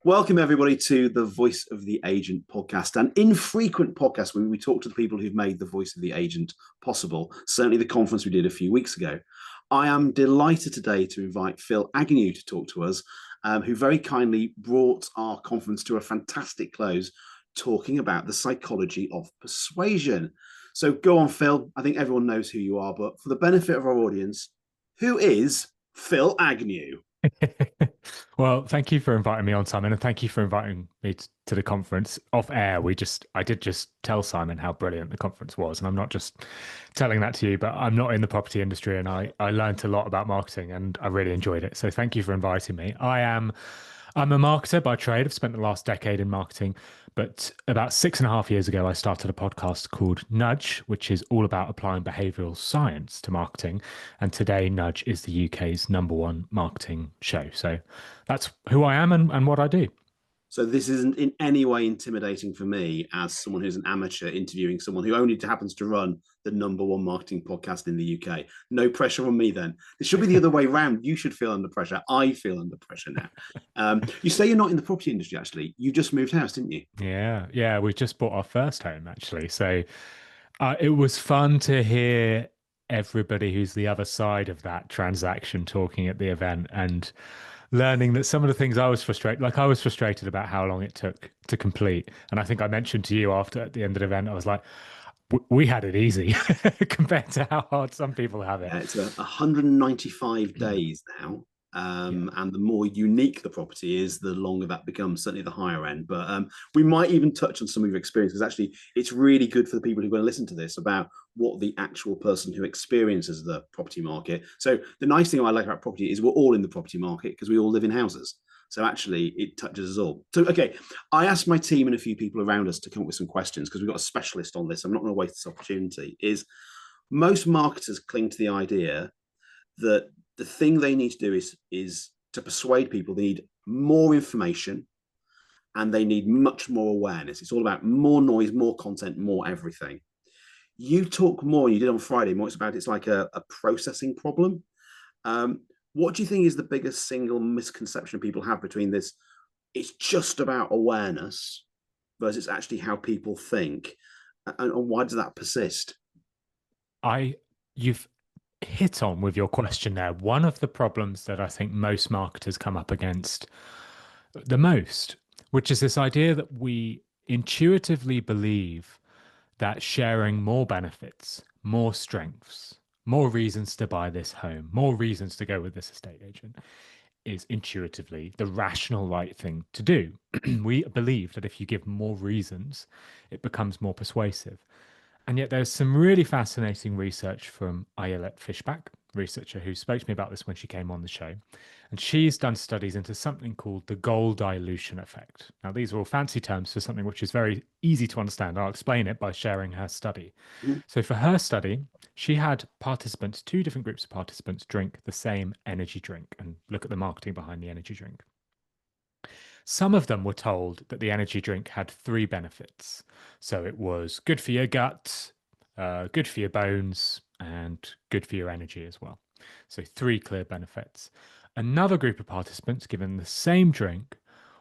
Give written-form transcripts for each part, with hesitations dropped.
Welcome, everybody, to the Voice of the Agent podcast, an infrequent podcast where we talk to the people who've made the Voice of the Agent possible, certainly the conference we did a few weeks ago. I am delighted today to invite Phill Agnew to talk to us, who very kindly brought our conference to a fantastic close, talking about the psychology of persuasion. So go on, Phill. I think everyone knows who you are, but for the benefit of our audience, who is Phill Agnew? Well, thank you for inviting me on, Simon, and thank you for inviting me to the conference. Off air, I did just tell Simon how brilliant the conference was, and I'm not just telling that to you, but I'm not in the property industry, and I learned a lot about marketing, and I really enjoyed it. So thank you for inviting me. I'm a marketer by trade. I've spent the last decade in marketing, but about 6.5 years ago, I started a podcast called Nudge, which is all about applying behavioural science to marketing. And today, Nudge is the UK's #1 marketing show. So that's who I am and what I do. So this isn't in any way intimidating for me as someone who's an amateur interviewing someone who only happens to run the #1 marketing podcast in the UK. No pressure on me then. It should be the other way around. You should feel under pressure. I feel under pressure now. You say you're not in the property industry, actually. You just moved house, didn't you? Yeah. We just bought our first home, actually. So it was fun to hear everybody who's the other side of that transaction talking at the event and learning that some of the things I was frustrated about how long it took to complete. And I think I mentioned to you after at the end of the event, I was like, we had it easy compared to how hard some people have it. It's 195 days now. Yeah. And the more unique the property is, the longer that becomes, certainly the higher end. But we might even touch on some of your experience because actually it's really good for the people who are going to listen to this about what the actual person who experiences the property market. So the nice thing I like about property is we're all in the property market because we all live in houses. So actually it touches us all. So, okay, I asked my team and a few people around us to come up with some questions because we've got a specialist on this. I'm not going to waste this opportunity. Most marketers cling to the idea that the thing they need to do is to persuade people. They need more information and they need much more awareness. It's all about more noise, more content, more everything. You talk more, you did on Friday, more it's like a processing problem. What do you think is the biggest single misconception people have between this? It's just about awareness versus actually how people think. And why does that persist? You've hit on with your question there. One of the problems that I think most marketers come up against the most, which is this idea that we intuitively believe that sharing more benefits, more strengths, more reasons to buy this home, more reasons to go with this estate agent is intuitively the rational right thing to do. We believe that if you give more reasons, it becomes more persuasive. And yet there's some really fascinating research from Ayelet Fishback, researcher who spoke to me about this when she came on the show. And she's done studies into something called the goal dilution effect. Now, these are all fancy terms for something which is very easy to understand. I'll explain it by sharing her study. Mm-hmm. So for her study, she had participants, two different groups of participants, drink the same energy drink and look at the marketing behind the energy drink. Some of them were told that the energy drink had 3 benefits. So it was good for your gut, good for your bones, and good for your energy as well. So 3 clear benefits. Another group of participants given the same drink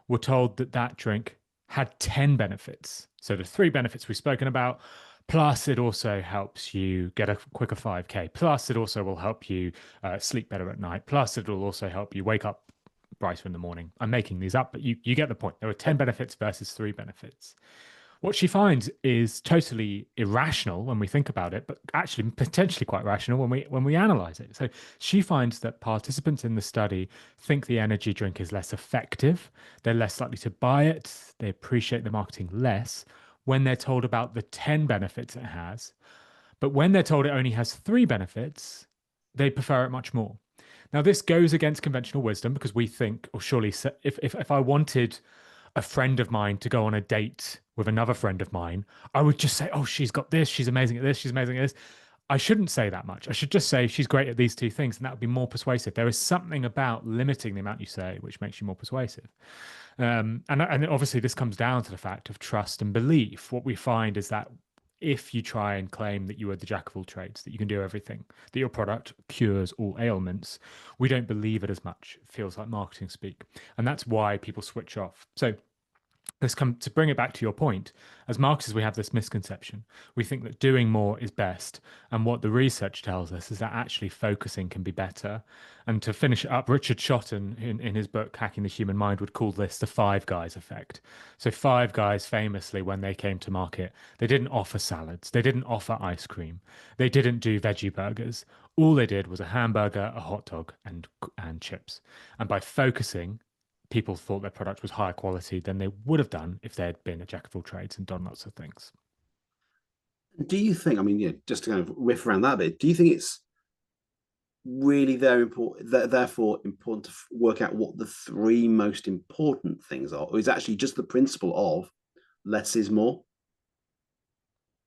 were told that that drink had 10 benefits. So the 3 benefits we've spoken about, plus it also helps you get a quicker 5K. Plus it also will help you sleep better at night. Plus it will also help you wake up brighter in the morning. I'm making these up, but you get the point. There are 10 benefits versus 3 benefits. What she finds is totally irrational when we think about it, but actually potentially quite rational when we analyze it. So she finds that participants in the study think the energy drink is less effective. They're less likely to buy it. They appreciate the marketing less when they're told about the 10 benefits it has. But when they're told it only has 3 benefits, they prefer it much more. Now, this goes against conventional wisdom because we think, or surely, if I wanted a friend of mine to go on a date with another friend of mine, I would just say, oh, she's got this, she's amazing at this, she's amazing at this. I shouldn't say that much. I should just say she's great at these 2 things, and that would be more persuasive. There is something about limiting the amount you say which makes you more persuasive. And obviously, this comes down to the fact of trust and belief. What we find is that if you try and claim that you are the jack of all trades, that you can do everything, that your product cures all ailments, we don't believe it as much. It feels like marketing speak. And that's why people switch off. So let's come to bring it back to your point. As marketers, we have this misconception. We think that doing more is best. And what the research tells us is that actually focusing can be better. And to finish it up, Richard Shotton, in his book, Hacking the Human Mind, would call this the Five Guys effect. So, Five Guys famously, when they came to market, they didn't offer salads, they didn't offer ice cream, they didn't do veggie burgers. All they did was a hamburger, a hot dog, and chips. And by focusing, people thought their product was higher quality than they would have done if they had been a jack of all trades and done lots of things. Do you think, I mean, yeah, just to kind of riff around that bit, do you think it's really therefore important to work out what the three most important things are, or is actually just the principle of less is more?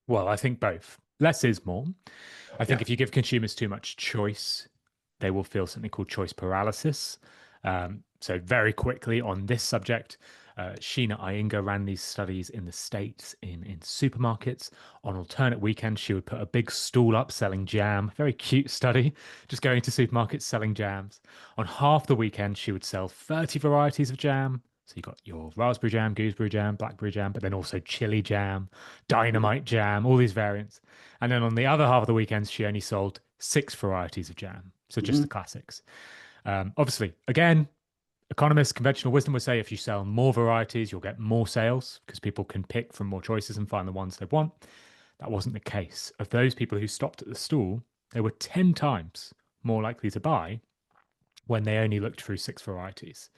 Well, I think both. Less is more. I think Yeah. if you give consumers too much choice, they will feel something called choice paralysis. So, very quickly on this subject, Sheena Iyengar ran these studies in the States in supermarkets. On alternate weekends, she would put a big stall up selling jam. Very cute study, just going to supermarkets selling jams. On half the weekend, she would sell 30 varieties of jam. So you got your raspberry jam, gooseberry jam, blackberry jam, but then also chili jam, dynamite jam, all these variants. And then on the other half of the weekends, she only sold 6 varieties of jam. So just the Mm-hmm. classics. Obviously, again, economists, conventional wisdom would say if you sell more varieties, you'll get more sales because people can pick from more choices and find the ones they want. That wasn't the case. Of those people who stopped at the stall, they were 10 times more likely to buy when they only looked through 6 varieties.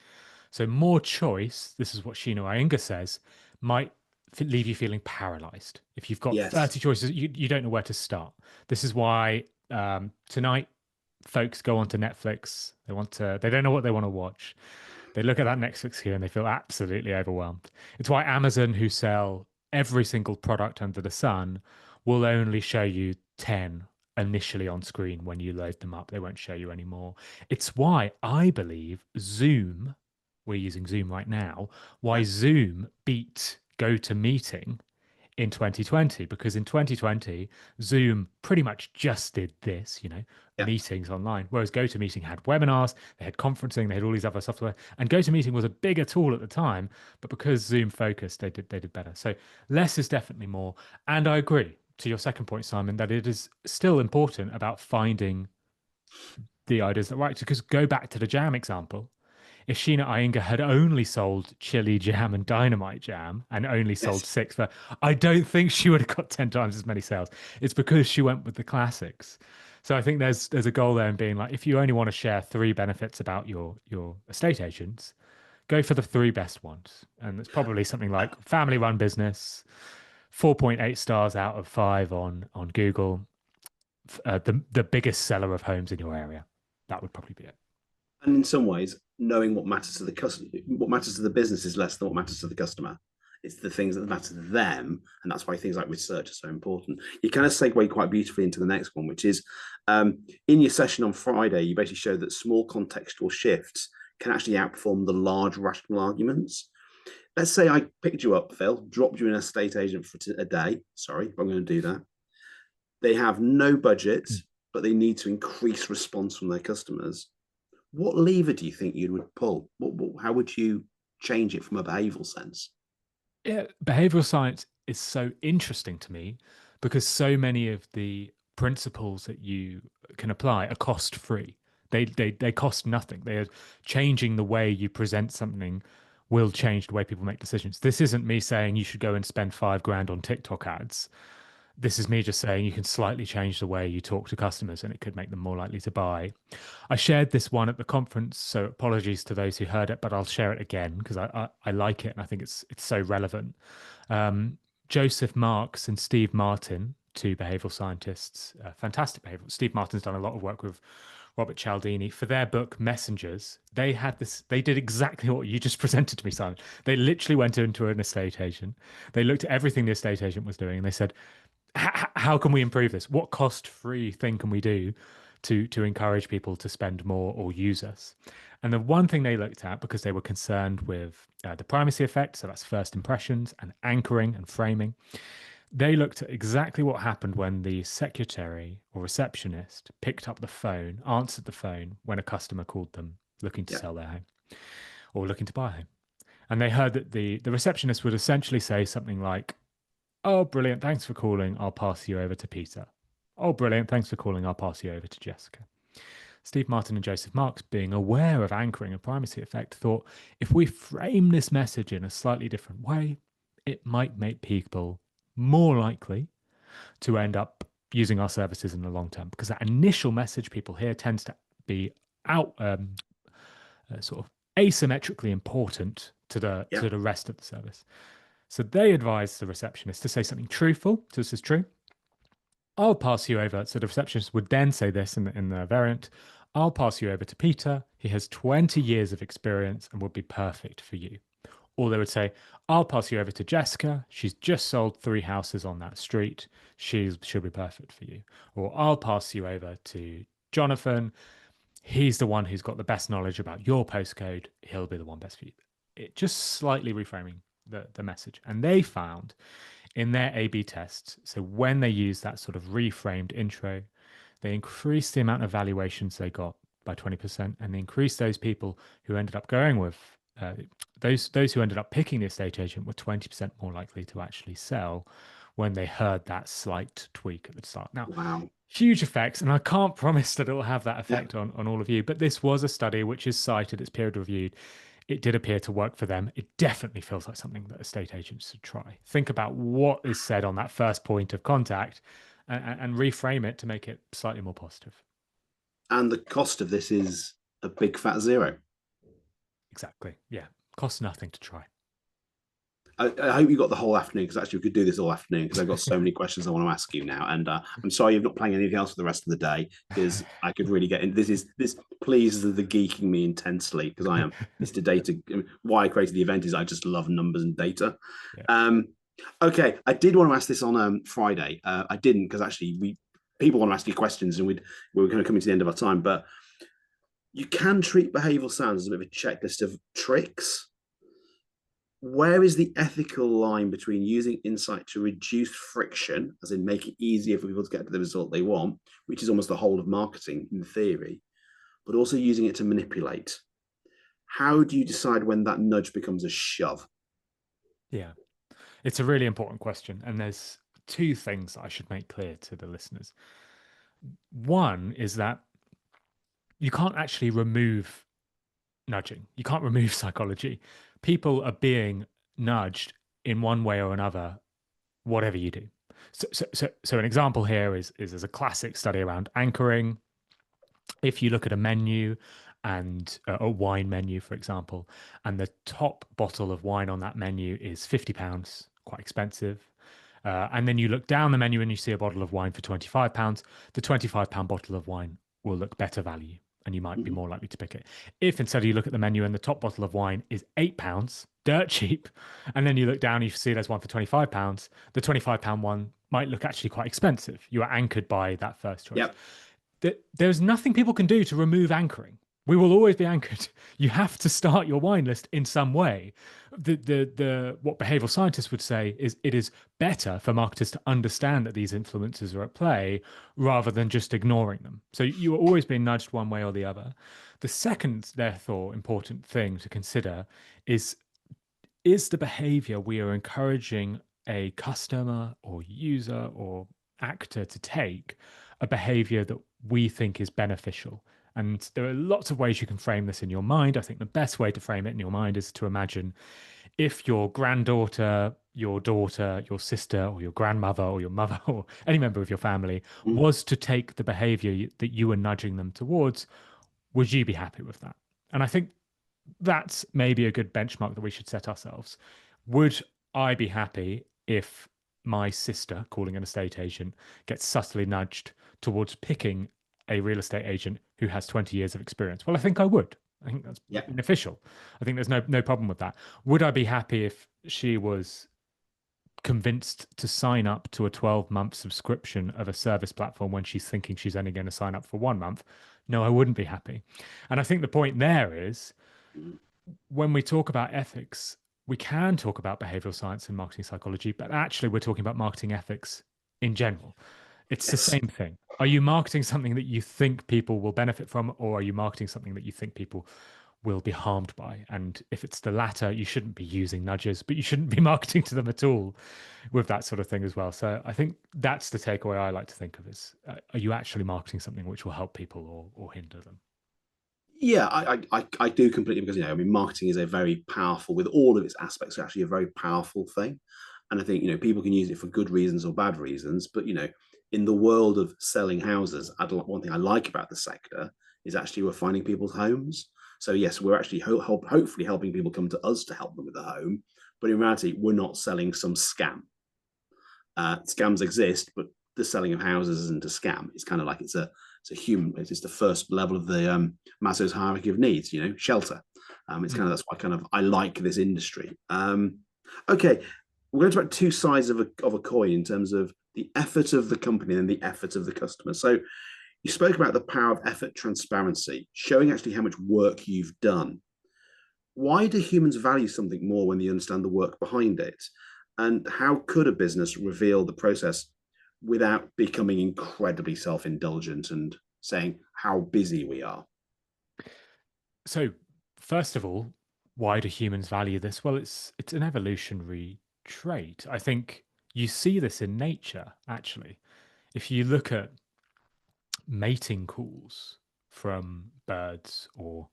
So more choice, this is what Sheena Iyengar says, might leave you feeling paralyzed. If you've got Yes. 30 choices, you don't know where to start. This is why tonight folks go onto Netflix. They don't know what they want to watch. They look at that Netflix queue and they feel absolutely overwhelmed. It's why Amazon, who sell every single product under the sun, will only show you 10 initially on screen when you load them up. They won't show you any more. It's why I believe Zoom, we're using Zoom right now, why Yeah. Zoom beat GoToMeeting in 2020, because in 2020 Zoom pretty much just did this, Yeah. meetings online, whereas GoToMeeting had webinars, they had conferencing, they had all these other software, and GoToMeeting was a bigger tool at the time, but because Zoom focused, they did better. So less is definitely more. And I agree to your second point, Simon, that it is still important about finding the ideas that right, because go back to the jam example. If Sheena Iyengar had only sold chili jam and dynamite jam and only sold Yes. 6, but I don't think she would have got 10 times as many sales. It's because she went with the classics. So I think there's a goal there in being like, if you only want to share 3 benefits about your estate agents, go for the 3 best ones. And it's probably something like family run business, 4.8 stars out of 5 on Google, the biggest seller of homes in your area. That would probably be it. And in some ways, knowing what matters to the customer, what matters to the business is less than what matters to the customer. It's the things that matter to them, and that's why things like research are so important. You kind of segue quite beautifully into the next one, which is in your session on Friday, you basically showed that small contextual shifts can actually outperform the large rational arguments. Let's say I picked you up, Phill, dropped you in a estate agent for a day. Sorry, I'm going to do that. They have no budget, but they need to increase response from their customers. What lever do you think you would pull? How would you change it from a behavioral sense? Yeah, behavioral science is so interesting to me because so many of the principles that you can apply are cost free. They cost nothing. They are changing the way you present something will change the way people make decisions. This isn't me saying you should go and spend 5 grand on TikTok ads. This is me just saying you can slightly change the way you talk to customers and it could make them more likely to buy. I shared this one at the conference, so apologies to those who heard it, but I'll share it again because I like it and I think it's so relevant. Joseph Marks and Steve Martin, 2 behavioral scientists, fantastic behavioral. Steve Martin's done a lot of work with Robert Cialdini for their book Messengers. They did exactly what you just presented to me, Simon. They literally went into an estate agent. They looked at everything the estate agent was doing and they said, how can we improve this? What cost-free thing can we do to encourage people to spend more or use us? And the one thing they looked at, because they were concerned with the primacy effect, so that's first impressions and anchoring and framing, They looked at exactly what happened when the secretary or receptionist picked up the phone, answered the phone when a customer called them looking to Yeah. sell their home or looking to buy a home. And they heard that the receptionist would essentially say something like, "Oh, brilliant. Thanks for calling. I'll pass you over to Peter. Oh, brilliant. Thanks for calling. I'll pass you over to Jessica." Steve Martin and Joseph Marks, being aware of anchoring and primacy effect, thought if we frame this message in a slightly different way, it might make people more likely to end up using our services in the long term, because that initial message people hear tends to be out sort of asymmetrically important to Yeah. the rest of the service. So they advised the receptionist to say something truthful. So this is true. I'll pass you over. So the receptionist would then say this in the variant. I'll pass you over to Peter. He has 20 years of experience and would be perfect for you. Or they would say, I'll pass you over to Jessica. She's just sold 3 houses on that street. She'll be perfect for you. Or I'll pass you over to Jonathan. He's the one who's got the best knowledge about your postcode. He'll be the one best for you. It just slightly reframing the message. And they found in their A/B tests, so when they used that sort of reframed intro, they increased the amount of valuations they got by 20%, and they increased those people who ended up going with those who ended up picking the estate agent were 20% more likely to actually sell when they heard that slight tweak at the start. Now, Wow. huge effects, and I can't promise that it will have that Yeah. effect on all of you, but this was a study which is cited, it's peer reviewed. It did appear to work for them. It definitely feels like something that estate agents should try. Think about what is said on that first point of contact and reframe it to make it slightly more positive. And the cost of this is a big fat zero. Exactly. Yeah. Costs nothing to try. I hope you got the whole afternoon, because actually we could do this all afternoon, because I've got so many questions I want to ask you now. And I'm sorry you're not playing anything else for the rest of the day, because I could really get in. This pleases the geeking me intensely, because I am Mr. Data. Why I created the event is I just love numbers and data. Yeah. Okay, I did want to ask this on Friday. I didn't, because actually people want to ask you questions, and we were kind of coming to the end of our time. But you can treat behavioural sounds as a bit of a checklist of tricks. Where is the ethical line between using insight to reduce friction, as in make it easier for people to get to the result they want, which is almost the whole of marketing in theory, but also using it to manipulate? How do you decide when that nudge becomes a shove? Yeah. It's a really important question. And there's 2 things I should make clear to the listeners. One is that you can't actually remove nudging. You can't remove psychology. People are being nudged in one way or another, whatever you do. So an example here is there's a classic study around anchoring. If you look at a menu and a wine menu, for example, and the top bottle of wine on that menu is £50, quite expensive. And then you look down the menu and you see a bottle of wine for £25, the £25 bottle of wine will look better value and you might be more likely to pick it. If instead you look at the menu and the top bottle of wine is £8, dirt cheap, and then you look down and you see there's one for £25, the £25 one might look actually quite expensive. You are anchored by that first choice. Yep. There's nothing people can do to remove anchoring. We will always be anchored. You have to start your wine list in some way. What behavioral scientists would say is it is better for marketers to understand that these influences are at play rather than just ignoring them. So you are always being nudged one way or the other. The second, therefore, important thing to consider is the behavior we are encouraging a customer or user or actor to take a behavior that we think is beneficial. And there are lots of ways you can frame this in your mind. I think the best way to frame it in your mind is to imagine if your granddaughter, your daughter, your sister, or your grandmother, or your mother, or any member of your family was to take the behavior that you were nudging them towards, would you be happy with that? And I think that's maybe a good benchmark that we should set ourselves. Would I be happy if my sister, calling an estate agent, gets subtly nudged towards picking a real estate agent who has 20 years of experience? Well, I think I would. I think that's beneficial. I think there's no problem with that. Would I be happy if she was convinced to sign up to a 12-month subscription of a service platform when she's thinking she's only going to sign up for 1 month? No, I wouldn't be happy. And I think the point there is when we talk about ethics, we can talk about behavioral science and marketing psychology, but actually we're talking about marketing ethics in general. It's the Yes. same thing. Are you marketing something that you think people will benefit from, or are you marketing something that you think people will be harmed by? And if it's the latter, you shouldn't be using nudges, but you shouldn't be marketing to them at all with that sort of thing as well. So I think that's the takeaway I like to think of is, are you actually marketing something which will help people or hinder them? Yeah, I do completely, because I mean, marketing is a very powerful, with all of its aspects, actually a very powerful thing. And I think people can use it for good reasons or bad reasons. But in the world of selling houses, one thing I like about the sector is actually we're finding people's homes. So yes, we're actually hopefully helping people come to us to help them with the home. But in reality, we're not selling some scam. Scams exist, but the selling of houses isn't a scam. It's kind of like it's a human. It's the first level of the Maslow's hierarchy of needs. Shelter. It's kind of, that's why I like this industry. Okay, we're going to talk about two sides of a coin in terms of the effort of the company and the effort of the customer. So you spoke about the power of effort transparency, showing actually how much work you've done. Why do humans value something more when they understand the work behind it? And how could a business reveal the process without becoming incredibly self-indulgent and saying how busy we are? So, first of all, why do humans value this? Well, it's an evolutionary trait. I think you see this in nature, actually. If you look at mating calls from birds, or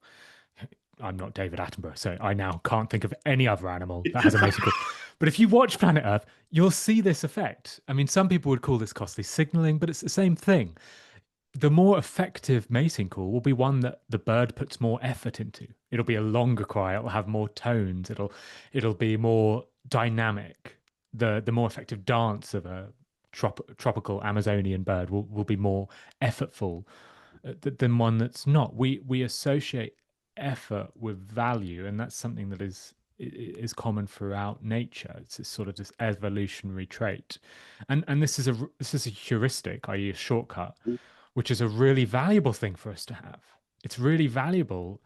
I'm not David Attenborough, so I now can't think of any other animal that has a mating call. But if you watch Planet Earth, you'll see this effect. I mean, some people would call this costly signaling, but it's the same thing. The more effective mating call will be one that the bird puts more effort into. It'll be a longer cry, it'll have more tones, it'll be more dynamic. The more effective dance of a tropical Amazonian bird will be more effortful than one that's not. We associate effort with value, and that's something that is common throughout nature. It's sort of this evolutionary trait, and this is a heuristic, i.e., a shortcut, which is a really valuable thing for us to have. It's really valuable.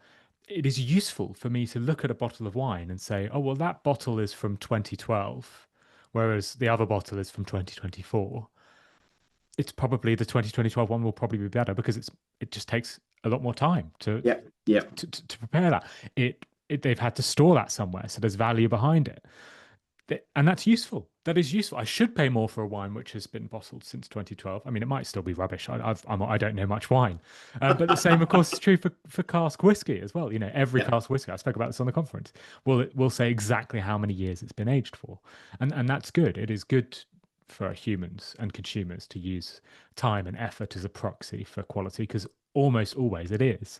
It is useful for me to look at a bottle of wine and say, oh, well, that bottle is from 2012, whereas the other bottle is from 2024. It's probably the 2012 one will probably be better because it just takes a lot more time to Yeah, yeah. to prepare that. They've had to store that somewhere, so there's value behind it. And that's useful. That is useful. I should pay more for a wine which has been bottled since 2012. I mean, it might still be rubbish. I don't know much wine, but the same, of course, is true for cask whiskey as well. Every Yeah. cask whiskey, I spoke about this on the conference, it will say exactly how many years it's been aged for, and that's good. It is good for humans and consumers to use time and effort as a proxy for quality, because almost always it is.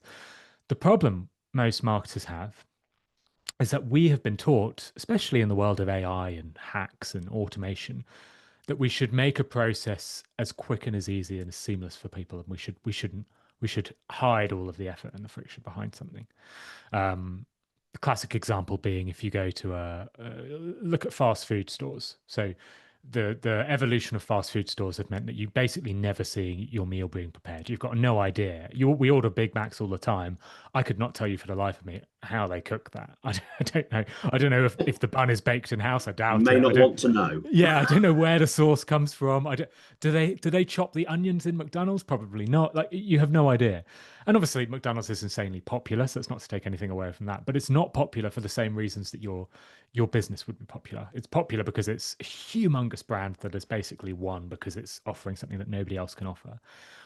The problem most marketers have is that we have been taught, especially in the world of AI and hacks and automation, that we should make a process as quick and as easy and as seamless for people, and we should hide all of the effort and the friction behind something. The classic example being if you go to look at fast food stores. So the evolution of fast food stores have meant that you basically never see your meal being prepared. You've got no idea. We order Big Macs all the time. I could not tell you for the life of me how they cook that. I don't know. I don't know if the bun is baked in house. I You doubt may it. I not don't. want to know. Yeah, I don't know where the sauce comes from. I don't, do they chop the onions in McDonald's? Probably not. Like, you have no idea. And obviously McDonald's is insanely popular, so it's not to take anything away from that. But it's not popular for the same reasons that your business would be popular. It's popular because it's a humongous brand that has basically won because it's offering something that nobody else can offer.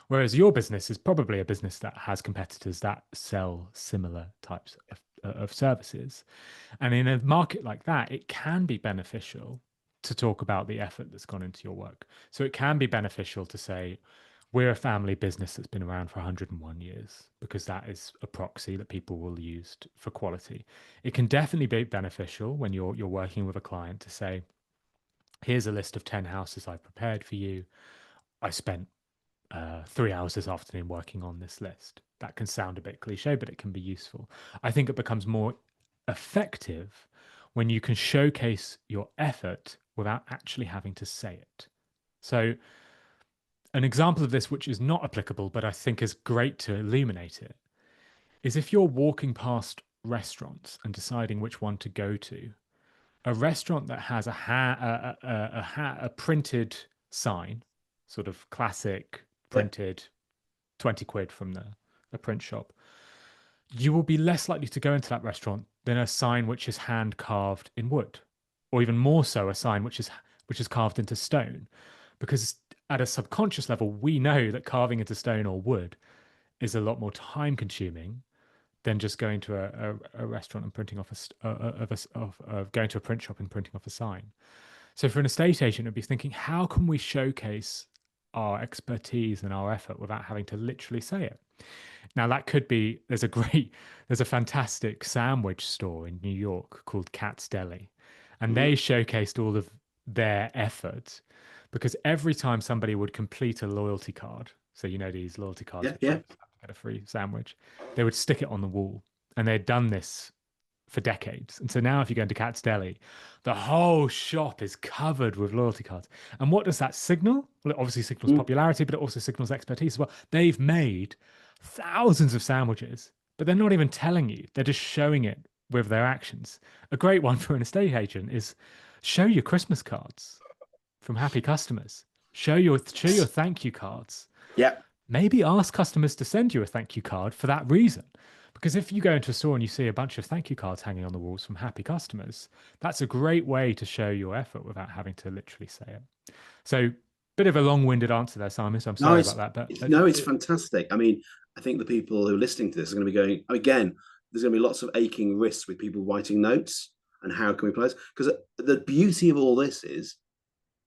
Whereas your business is probably a business that has competitors that sell similar types of services. And in a market like that, it can be beneficial to talk about the effort that's gone into your work. So it can be beneficial to say, we're a family business that's been around for 101 years, because that is a proxy that people will use for quality. It can definitely be beneficial when you're working with a client to say, here's a list of 10 houses I've prepared for you. I spent 3 hours this afternoon working on this list. That can sound a bit cliche, but it can be useful. I think it becomes more effective when you can showcase your effort without actually having to say it. So, an example of this, which is not applicable, but I think is great to illuminate it, is if you're walking past restaurants and deciding which one to go to, a restaurant that has a printed sign, sort of classic Yeah. printed 20 quid from the print shop, you will be less likely to go into that restaurant than a sign which is hand carved in wood, or even more so, a sign which is carved into stone, because at a subconscious level, we know that carving into stone or wood is a lot more time consuming than just going to a restaurant and printing off going to a print shop and printing off a sign. So for an estate agent, it'd be thinking, how can we showcase our expertise and our effort without having to literally say it? Now that could be, there's a fantastic sandwich store in New York called Cat's Deli, and Mhm. they showcased all of their effort because every time somebody would complete a loyalty card, so you know these loyalty cards Yeah. which Yeah. you get a free sandwich, they would stick it on the wall, and they'd done this for decades. And so now, if you go into Cat's Deli, the whole shop is covered with loyalty cards. And what does that signal? Well, it obviously signals Mm. popularity, but it also signals expertise as well. They've made thousands of sandwiches, but they're not even telling you. They're just showing it with their actions. A great one for an estate agent is show your Christmas cards from happy customers. Show your thank you cards. Yeah. Maybe ask customers to send you a thank you card for that reason. Because if you go into a store and you see a bunch of thank you cards hanging on the walls from happy customers, that's a great way to show your effort without having to literally say it. So, bit of a long-winded answer there, Simon. So I'm No, sorry about that, but no, it's fantastic. I mean, I think the people who are listening to this are going to be going again. There's going to be lots of aching wrists with people writing notes and how can we play this? Because the beauty of all this is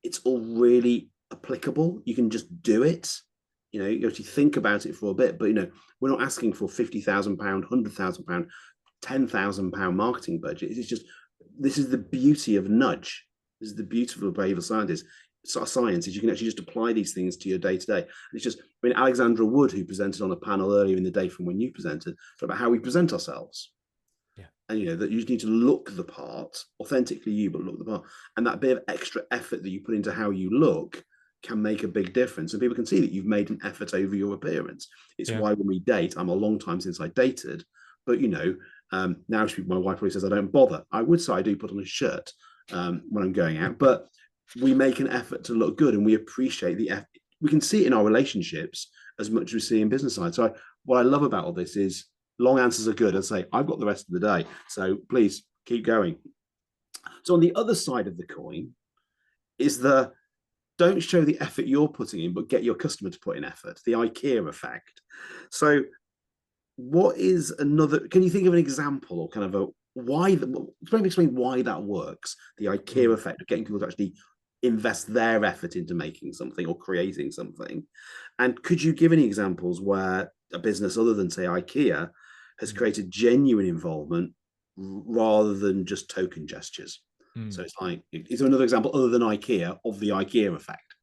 it's all really applicable. You can just do it. You have to think about it for a bit, but we're not asking for £50,000, £100,000, £10,000 marketing budget. It's just this is the beauty of nudge. This is the beautiful behavioral scientist sort of science is you can actually just apply these things to your day to day. It's just, I mean, Alexandra Wood, who presented on a panel earlier in the day from when you presented, about how we present ourselves. yeah, And that you just need to look the part, authentically you, but look the part. And that bit of extra effort that you put into how you look can make a big difference. And people can see that you've made an effort over your appearance. It's yeah, why when we date, I'm a long time since I dated, but now my wife probably says I don't bother. I would say I do put on a shirt when I'm going out, but we make an effort to look good and we appreciate the effort. We can see it in our relationships as much as we see in business side. So what I love about all this is long answers are good. I say I've got the rest of the day, so please keep going. So on the other side of the coin is the don't show the effort you're putting in, but get your customer to put in effort, the IKEA effect. So what is another, can you think of an example or kind of a why, explain why that works, the IKEA mm, effect of getting people to actually invest their effort into making something or creating something? And could you give any examples where a business other than say IKEA has mm, created genuine involvement rather than just token gestures? So mm. it's like, is there another example other than IKEA of the IKEA effect?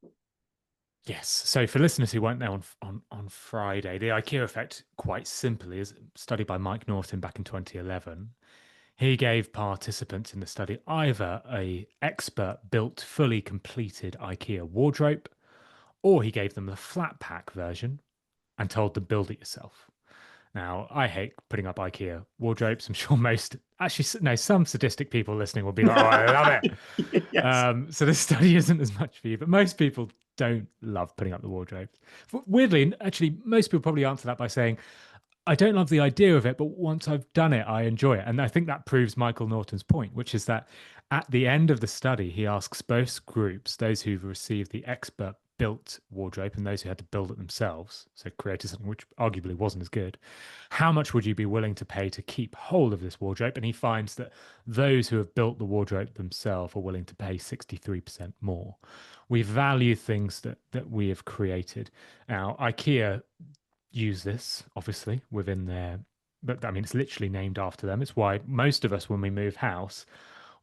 Yes. So for listeners who weren't there on Friday, the IKEA effect, quite simply, is studied by Mike Norton back in 2011. He gave participants in the study either a expert built, fully completed IKEA wardrobe, or he gave them the flat pack version and told them build it yourself. Now, I hate putting up IKEA wardrobes. I'm sure no, some sadistic people listening will be like, oh, I love it. Yes. So this study isn't as much for you, but most people don't love putting up the wardrobes. Weirdly, actually, most people probably answer that by saying, I don't love the idea of it, but once I've done it, I enjoy it. And I think that proves Michael Norton's point, which is that at the end of the study, he asks both groups, those who've received the expert built wardrobe and those who had to build it themselves, so created something which arguably wasn't as good, how much would you be willing to pay to keep hold of this wardrobe? And he finds that those who have built the wardrobe themselves are willing to pay 63% more. We value things that we have created. Now, IKEA use this obviously within their, but I mean it's literally named after them. It's why most of us when we move house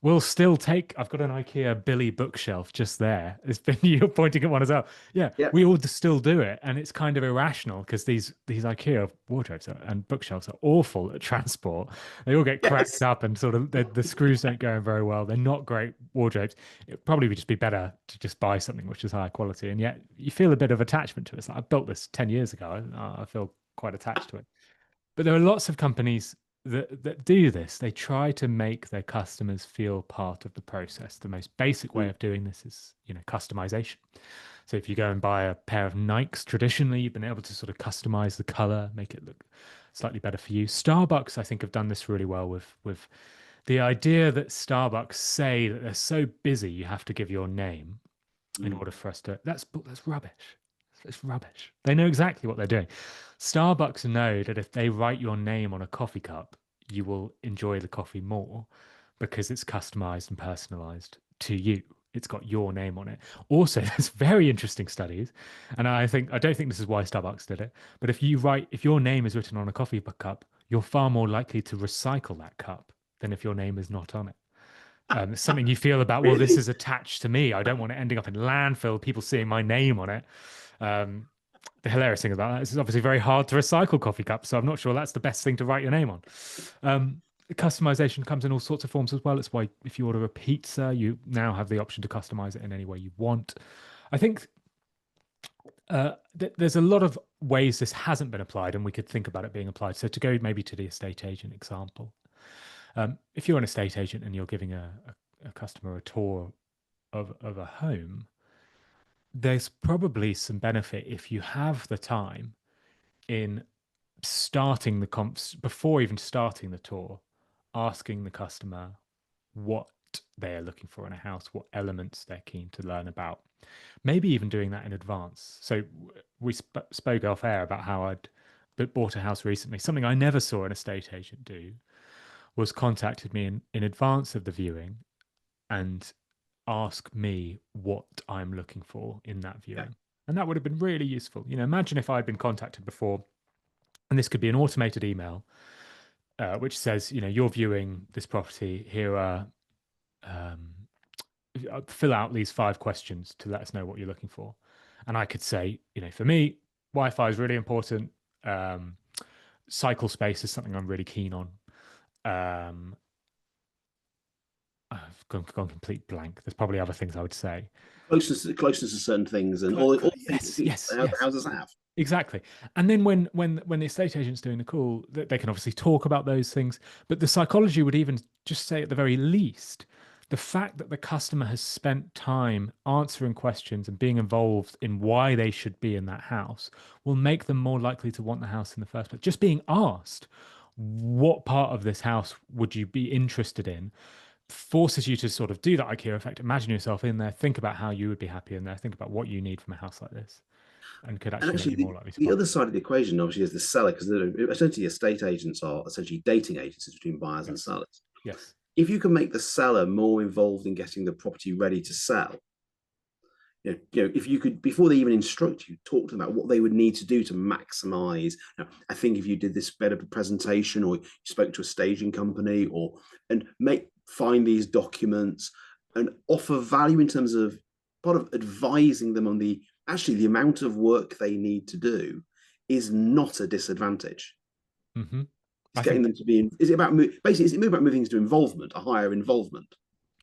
will still take, I've got an IKEA Billy bookshelf just there. It's been you're pointing at one as well. Yeah, Yeah. we all still do it, and it's kind of irrational because these IKEA wardrobes and bookshelves are awful at transport. They all get cracked Yes. up and sort of the screws don't go in very well. They're not great wardrobes. It probably would just be better to just buy something which is higher quality, and yet you feel a bit of attachment to it. It's like I built this 10 years ago. I feel quite attached to it. But there are lots of companies that do this, they try to make their customers feel part of the process. The most basic way Mm, of doing this is, customization. So if you go and buy a pair of Nikes, traditionally you've been able to sort of customize the color, make it look slightly better for you. Starbucks, I think, have done this really well with the idea that Starbucks say that they're so busy you have to give your name in mm, order for us to. That's rubbish. It's rubbish. They know exactly what they're doing. Starbucks know that if they write your name on a coffee cup, you will enjoy the coffee more because it's customized and personalized to you. It's got your name on it. Also, there's very interesting studies, and I don't think this is why Starbucks did it, but if your name is written on a coffee cup, you're far more likely to recycle that cup than if your name is not on it. It's something you feel about, well, this really? is attached to me. I don't want it ending up in landfill, people seeing my name on it. Um, the hilarious thing about that is it's obviously very hard to recycle coffee cups, so I'm not sure that's the best thing to write your name on. Customization comes in all sorts of forms as well. It's why if you order a pizza, you now have the option to customize it in any way you want. I think there's a lot of ways this hasn't been applied, and we could think about it being applied. So to go maybe to the estate agent example, if you're an estate agent and you're giving a customer a tour of a home, there's probably some benefit if you have the time in starting the comps before even starting the tour, asking the customer what they are looking for in a house, what elements they're keen to learn about. Maybe even doing that in advance. So we spoke off air about how I'd bought a house recently. Something I never saw an estate agent do was contacted me in advance of the viewing and ask me what I'm looking for in that Yeah. viewing. And that would have been really useful. Imagine if I'd been contacted before, and this could be an automated email, which says, you're viewing this property. Here are, fill out these 5 questions to let us know what you're looking for. And I could say, for me, Wi-Fi is really important. Um, Cycle space is something I'm really keen on. Um, I've gone complete blank. There's probably other things I would say. Closeness to certain things, and all Yes, things yes, the yes. houses have. Exactly. And then when the estate agent's doing the call, they can obviously talk about those things, but the psychology would even just say at the very least, the fact that the customer has spent time answering questions and being involved in why they should be in that house will make them more likely to want the house in the first place. Just being asked, what part of this house would you be interested in, forces you to sort of do that IKEA effect. Imagine yourself in there, think about how you would be happy in there, think about what you need from a house like this, and could And actually make actually, you more likely to the buy. other side of the equation, obviously, is the seller, because essentially estate agents are essentially dating agencies between buyers and Yes. sellers. Yes. If you can make the seller more involved in getting the property ready to sell, if you could, before they even instruct you, talk to them about what they would need to do to maximize. I think if you did this better presentation, or you spoke to a staging company, and find these documents and offer value in terms of part of advising them on the amount of work they need to do is not a disadvantage. Hmm. It's I getting think them to be. Is it about basically? Is it about moving things to involvement, a higher involvement?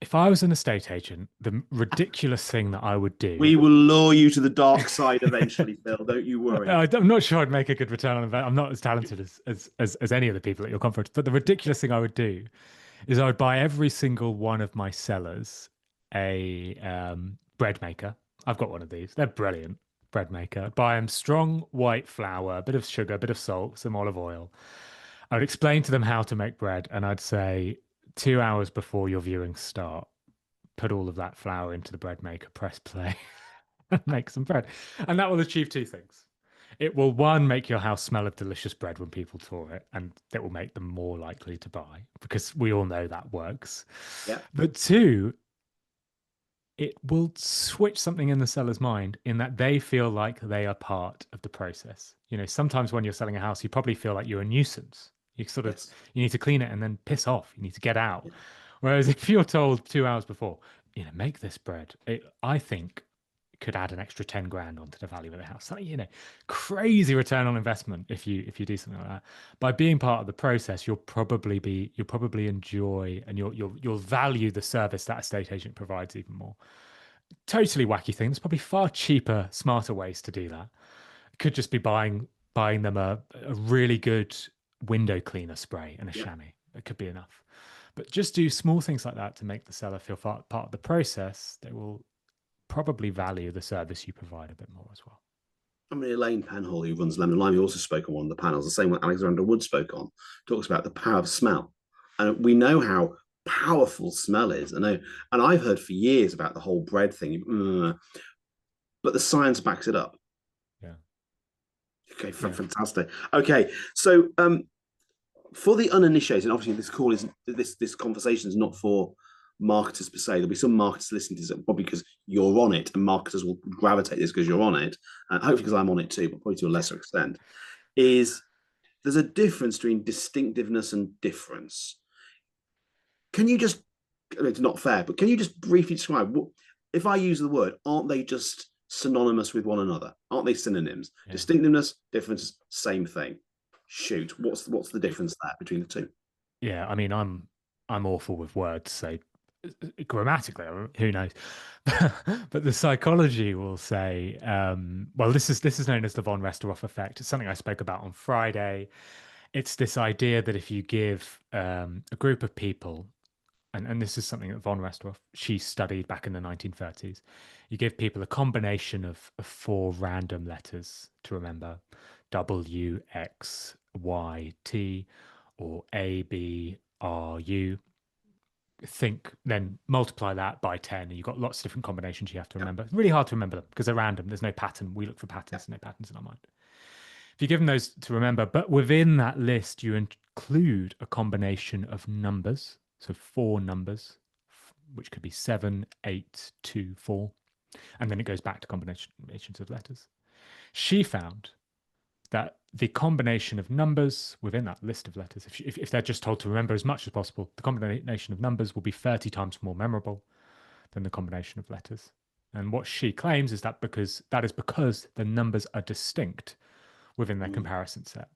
if I was an estate agent, the ridiculous thing that I would do, We will lure you to the dark side eventually, Phill. Don't you worry. I'm not sure I'd make a good return on investment. I'm not as talented as any of the people at your conference, but the ridiculous thing I would do is I would buy every single one of my sellers a bread maker. I've got one of these. They're brilliant. Bread maker. Buy them strong white flour, a bit of sugar, a bit of salt, some olive oil. I would explain to them how to make bread, and I'd say 2 hours before your viewings start, put all of that flour into the bread maker, press play, and make some bread. And that will achieve 2 things. It will, one, make your house smell of delicious bread when people tour it, and that will make them more likely to buy because we all know that works. Yeah. But two, it will switch something in the seller's mind in that they feel like they are part of the process. Sometimes when you're selling a house, you probably feel like you're a nuisance. Yes. You need to clean it and then piss off. You need to get out. Yeah. Whereas if you're told 2 hours before, make this bread, I think could add an extra 10 grand onto the value of the house. Something, crazy return on investment if you do something like that. By being part of the process, you'll probably enjoy, and you'll value the service that estate agent provides even more. Totally wacky thing. There's probably far cheaper, smarter ways to do that. It could just be buying them a really good window cleaner spray and a Yeah. chamois. It could be enough. But just do small things like that to make the seller feel part of the process. They will probably value the service you provide a bit more as well. I mean, Elaine Penhall, who runs Lemon Lime, who also spoke on one of the panels, the same one Alexandra Wood spoke on, talks about the power of smell. And we know how powerful smell is. And I've heard for years about the whole bread thing, but the science backs it up. Yeah. Okay, Yeah. fantastic. Okay, so for the uninitiated, obviously this call is this conversation is not for marketers per se. There'll be some marketers listening to this probably because you're on it, and marketers will gravitate this because you're on it. Hopefully, because I'm on it too, but probably to a lesser extent. Is there's a difference between distinctiveness and difference? Can you just? I mean, it's not fair, but can you just briefly describe what? If I use the word, aren't they just synonymous with one another? Aren't they synonyms? Yeah. Distinctiveness, difference, same thing. Shoot, what's the difference there between the two? Yeah, I mean, I'm awful with words, so grammatically, who knows? But the psychology will say, well, this is known as the von Restorff effect. It's something I spoke about on Friday. It's this idea that if you give a group of people, and this is something that von Restorff she studied back in the 1930s, you give people a combination of four random letters to remember: W, X, Y, T, or A, B, R, U. Think then multiply that by 10 and you've got lots of different combinations you have to Yeah, remember. It's really hard to remember them because they're random. There's no pattern. We look for yeah. patterns, no patterns in our mind. If you give them those to remember, but within that list you include a combination of numbers, so four numbers, which could be 7, 8, 2, 4, and then it goes back to combinations of letters. She found that the combination of numbers within that list of letters, if they're just told to remember as much as possible, the combination of numbers will be 30 times more memorable than the combination of letters. And what she claims is that because the numbers are distinct within their comparison set.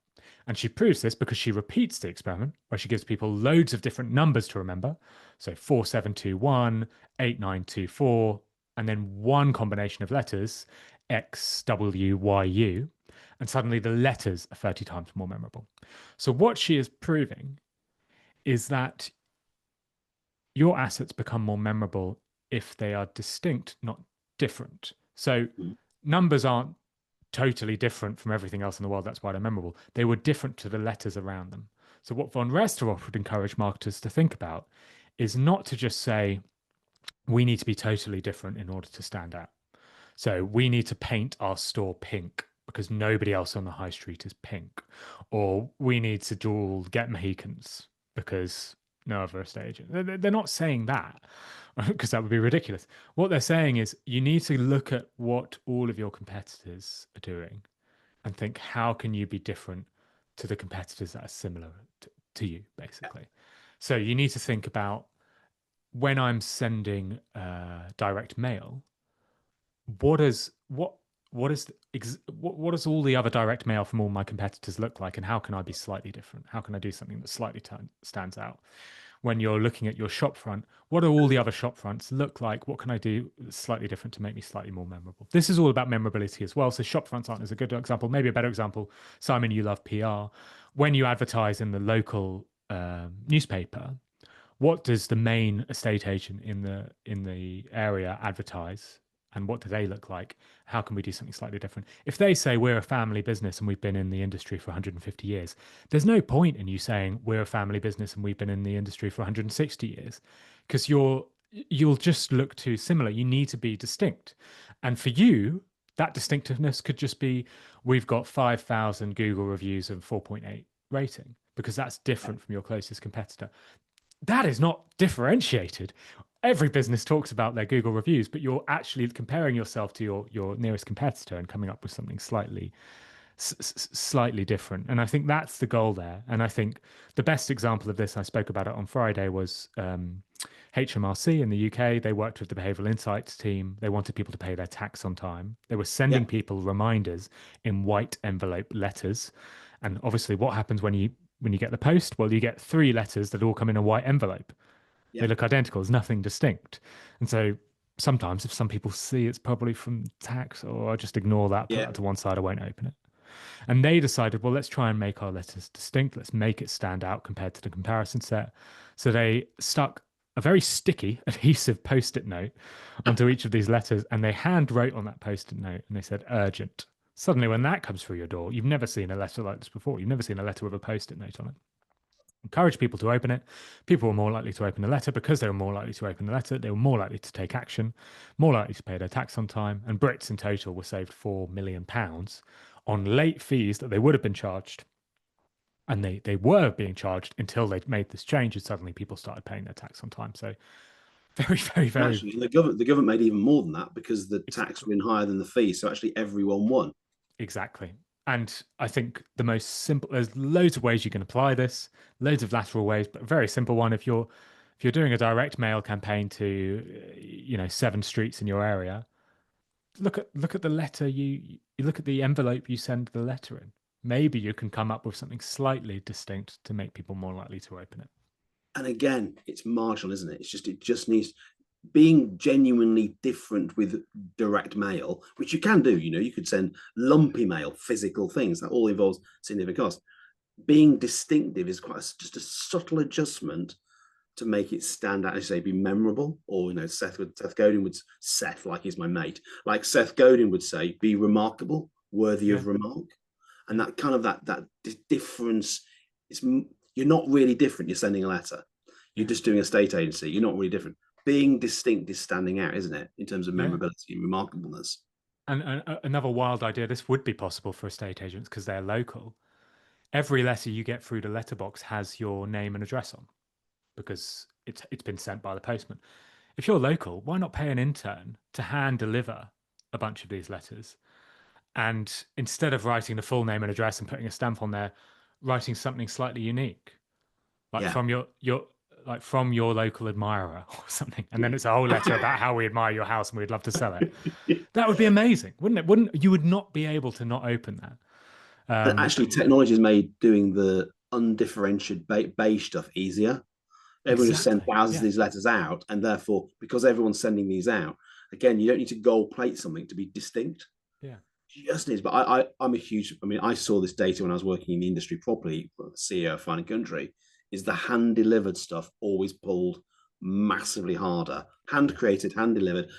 And she proves this because she repeats the experiment where she gives people loads of different numbers to remember. So 4721, 8924, and then one combination of letters, X, W, Y, U. And suddenly the letters are 30 times more memorable. So what she is proving is that your assets become more memorable if they are distinct, not different. So numbers aren't totally different from everything else in the world. That's why they're memorable. They were different to the letters around them. So what von Restorff would encourage marketers to think about is not to just say, we need to be totally different in order to stand out. So we need to paint our store pink because nobody else on the high street is pink. Or we need to all get Mohicans because no other estate agent. They're not saying that because that would be ridiculous. What they're saying is you need to look at what all of your competitors are doing and think, how can you be different to the competitors that are similar to you, basically? So you need to think about when I'm sending direct mail, what is what does all the other direct mail from all my competitors look like, and how can I be slightly different? How can I do something that slightly stands out? When you're looking at your shop front, what do all the other shop fronts look like? What can I do slightly different to make me slightly more memorable? This is all about memorability as well. So shop fronts aren't as a good example. Maybe a better example, Simon, you love PR. When you advertise in the local newspaper, what does the main estate agent in the area advertise, and what do they look like? How can we do something slightly different? If they say we're a family business and we've been in the industry for 150 years, there's no point in you saying we're a family business and we've been in the industry for 160 years, because you'll just look too similar. You need to be distinct. And for you, that distinctiveness could just be, we've got 5,000 Google reviews and 4.8 rating, because that's different from your closest competitor. That is not differentiated. Every business talks about their Google reviews, but you're actually comparing yourself to your nearest competitor and coming up with something slightly different. And I think that's the goal there. And I think the best example of this, I spoke about it on Friday, was HMRC in the UK. They worked with the Behavioural Insights team. They wanted people to pay their tax on time. They were sending people reminders in white envelope letters. And obviously, what happens when you get the post? Well, you get 3 letters that all come in a white envelope. They look identical. There's nothing distinct. And so sometimes if some people see it's probably from tax, or I just ignore that, put that to one side, I won't open it. And they decided, well, let's try and make our letters distinct. Let's make it stand out compared to the comparison set. So they stuck a very sticky adhesive post-it note onto each of these letters, and they hand wrote on that post-it note, and they said urgent. Suddenly, when that comes through your door, you've never seen a letter like this before. You've never seen a letter with a post-it note on it. Encourage people to open it. People were more likely to open the letter. Because they were more likely to open the letter, they were more likely to take action, more likely to pay their tax on time. And Brits in total were saved £4 million on late fees that they would have been charged. And they were being charged until they made this change, and suddenly people started paying their tax on time. So very, very, And very actually, the government made even more than that because the tax exactly. went higher than the fee. So actually, everyone won. Exactly. And I think the most simple, there's loads of ways you can apply this, loads of lateral ways, but a very simple one. If you're doing a direct mail campaign to, 7 streets in your area, look at the letter you look at the envelope you send the letter in. Maybe you can come up with something slightly distinct to make people more likely to open it. And again, it's marginal, isn't it? It just needs being genuinely different with direct mail, which you can do. You could send lumpy mail, physical things that all involves significant cost. Being distinctive is just a subtle adjustment to make it stand out, as you say, be memorable. Or Seth Godin would Seth, like he's my mate, like Seth Godin would say, be remarkable, worthy Yeah. of remark. And Yeah. that kind of that difference is, you're not really different. You're sending a letter. You're Yeah. just doing a state agency. You're not really different. Being distinct is standing out, isn't it, in terms of Yeah. memorability and remarkableness? And another wild idea, this would be possible for estate agents because they're local. Every letter you get through the letterbox has your name and address on because it's been sent by the postman. If you're local, why not pay an intern to hand deliver a bunch of these letters? And instead of writing the full name and address and putting a stamp on there, writing something slightly unique, like Yeah. from your local admirer or something. And then it's a whole letter about how we admire your house and we'd love to sell it. That would be amazing, wouldn't it? Wouldn't you would not be able to not open that. Actually, technology has made doing the undifferentiated beige stuff easier. Everyone just sends Exactly. thousands of Yeah. these letters out, and therefore, because everyone's sending these out, again, you don't need to gold plate something to be distinct. Yeah. Just needs. But I'm a huge. I mean, I saw this data when I was working in the industry properly. CEO of Fine and Country is the hand delivered stuff always pulled massively harder. Hand Yeah. created, hand delivered,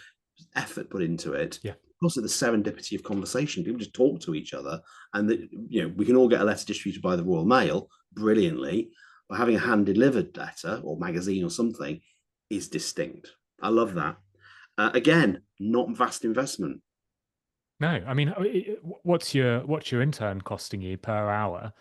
effort put into it. Yeah. Also, the serendipity of conversation. People just talk to each other, and we can all get a letter distributed by the Royal Mail brilliantly. But having a hand delivered letter or magazine or something is distinct. I love that. Again, not vast investment. No, I mean, what's your intern costing you per hour?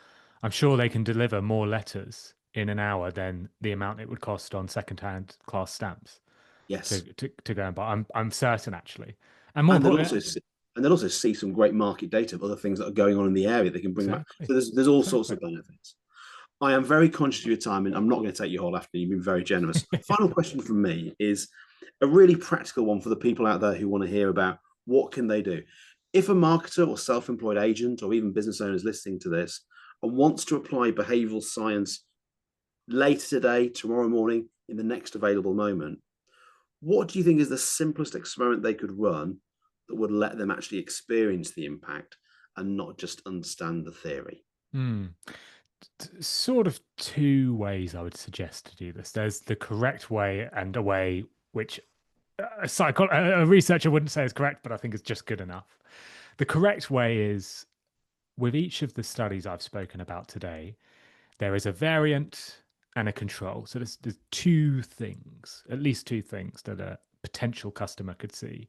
I'm sure they can deliver more letters in an hour than the amount it would cost on second-hand class stamps to Yes, to go and buy. I'm certain actually, and more and important, they'll also see some great market data of other things that are going on in the area. They can bring back. exactly, So there's all sorts exactly. of benefits. I am very conscious of your time, and I'm not going to take your whole afternoon. You've been very generous. Final question from me is a really practical one for the people out there who want to hear about what can they do. If a marketer or self-employed agent or even business owners listening to this and wants to apply behavioral science later today, tomorrow morning, in the next available moment, what do you think is the simplest experiment they could run that would let them actually experience the impact and not just understand the theory? Hmm. Sort of two ways I would suggest to do this. There's the correct way and a way which a researcher wouldn't say is correct, but I think is just good enough. The correct way is with each of the studies I've spoken about today, there is a variant and a control. So there's two things, at least two things that a potential customer could see.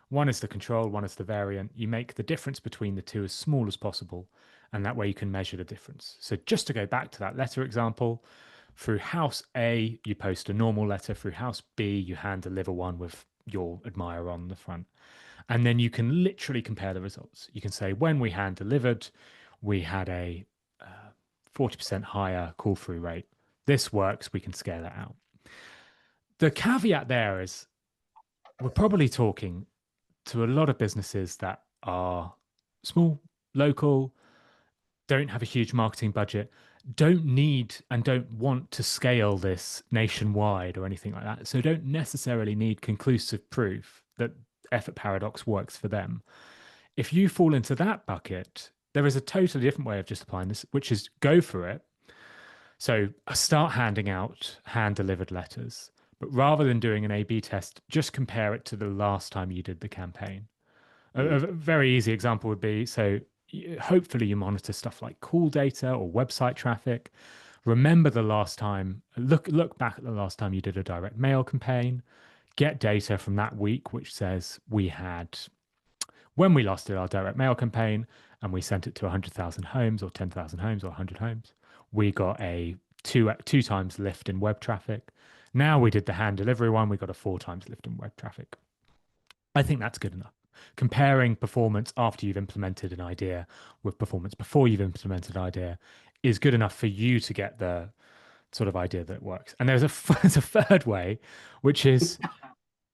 One is the control, one is the variant. You make the difference between the two as small as possible, and that way you can measure the difference. So just to go back to that letter example, through house A, you post a normal letter. Through house B, you hand deliver one with your admirer on the front. And then you can literally compare the results. You can say, when we hand delivered, we had a 40% higher call through rate. This works, we can scale it out. The caveat there is we're probably talking to a lot of businesses that are small, local, don't have a huge marketing budget, don't need and don't want to scale this nationwide or anything like that. So don't necessarily need conclusive proof that effort paradox works for them. If you fall into that bucket, there is a totally different way of just applying this, which is go for it. So start handing out hand-delivered letters, but rather than doing an A/B test, just compare it to the last time you did the campaign. A very easy example would be, so hopefully you monitor stuff like call data or website traffic. Remember the last time, look back at the last time you did a direct mail campaign, get data from that week, which says we had, when we last did our direct mail campaign and we sent it to 100,000 homes or 10,000 homes or 100 homes, we got a two times lift in web traffic. Now we did the hand delivery one, we got a 4 times lift in web traffic. I think that's good enough. Comparing performance after you've implemented an idea with performance before you've implemented an idea is good enough for you to get the sort of idea that works. And there's a third way, which is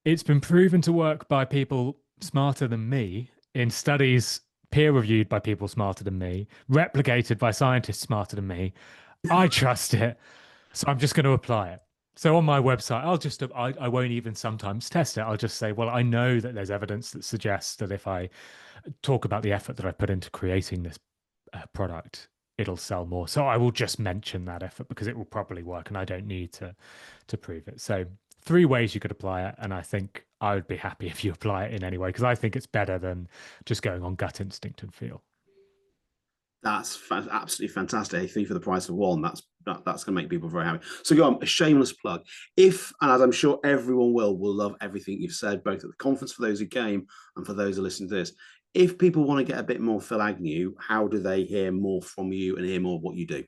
it's been proven to work by people smarter than me in studies peer reviewed by people smarter than me, replicated by scientists smarter than me. I trust it. So I'm just going to apply it. So on my website, I won't even sometimes test it. I'll just say, well, I know that there's evidence that suggests that if I talk about the effort that I put into creating this product, it'll sell more. So I will just mention that effort because it will probably work and I don't need to prove it. So 3 ways you could apply it. And I think I would be happy if you apply it in any way because I think it's better than just going on gut instinct and feel. That's absolutely fantastic. I think for the price of one, that's going to make people very happy. So go on, a shameless plug. If, and as I'm sure everyone will love everything you've said, both at the conference for those who came and for those who listen to this. If people want to get a bit more Phill Agnew, how do they hear more from you and hear more of what you do?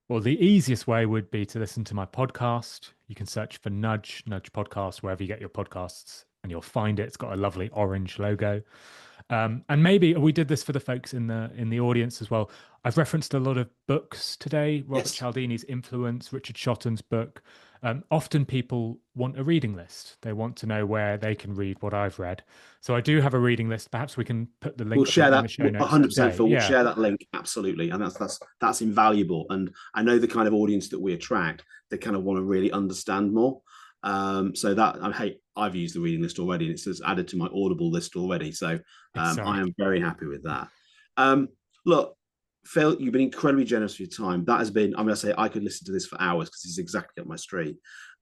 Well, the easiest way would be to listen to my podcast. You can search for Nudge Podcast, wherever you get your podcasts, and you'll find it. It's got a lovely orange logo. And maybe we did this for the folks in the audience as well. I've referenced a lot of books today. Robert Cialdini's Influence, Richard Shotton's book. Often people want a reading list. They want to know where they can read what I've read. So I do have a reading list. Perhaps we can put the link We'll share in that the show notes 100%. today. Phil, we'll share that link absolutely, and that's invaluable. And I know the kind of audience that we attract. They kind of want to really understand more. So that hey, I've used the reading list already, and it's added to my Audible list already. So I am very happy with that. Look, Phil, you've been incredibly generous for your time. That has been, I'm going to say, I could listen to this for hours because it's exactly up my street.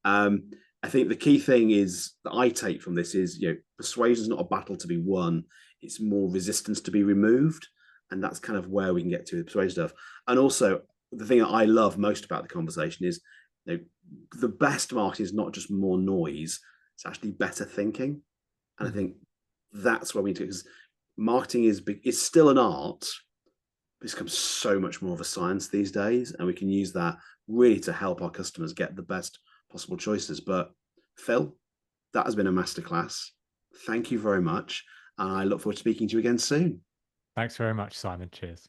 I think the key thing is that I take from this is, persuasion is not a battle to be won. It's more resistance to be removed. And that's kind of where we can get to the persuasion stuff. And also, the thing that I love most about the conversation is, the best marketing is not just more noise, it's actually better thinking. And I think that's where we need to, because marketing is still an art, but it's become so much more of a science these days. And we can use that really to help our customers get the best possible choices. But Phil, that has been a masterclass. Thank you very much. And I look forward to speaking to you again soon. Thanks very much, Simon. Cheers.